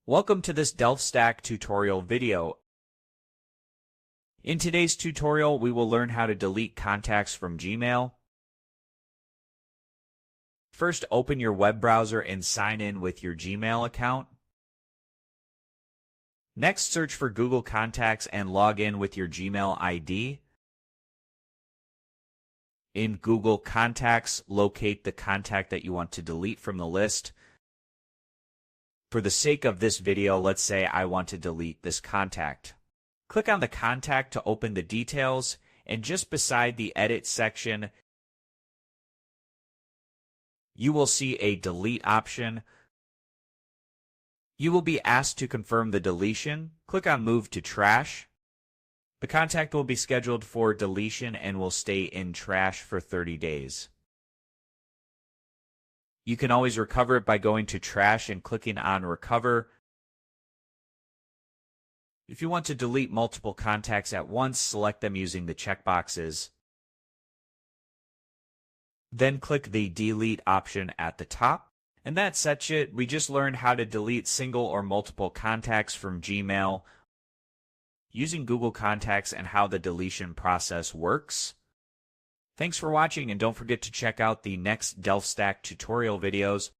Welcome to this DelftStack tutorial video. In today's tutorial, we will learn how to delete contacts from Gmail. First, open your web browser and sign in with your Gmail account. Next, search for Google Contacts and log in with your Gmail ID. In Google Contacts, locate the contact that you want to delete from the list. For the sake of this video, let's say I want to delete this contact. Click on the contact to open the details, and just beside the Edit section, you will see a Delete option. You will be asked to confirm the deletion. Click on Move to Trash. The contact will be scheduled for deletion and will stay in trash for 30 days. You can always recover it by going to Trash and clicking on Recover. If you want to delete multiple contacts at once, select them using the checkboxes. Then click the Delete option at the top. And that's it. We just learned how to delete single or multiple contacts from Gmail using Google Contacts and how the deletion process works. Thanks for watching, and don't forget to check out the next DelftStack tutorial videos.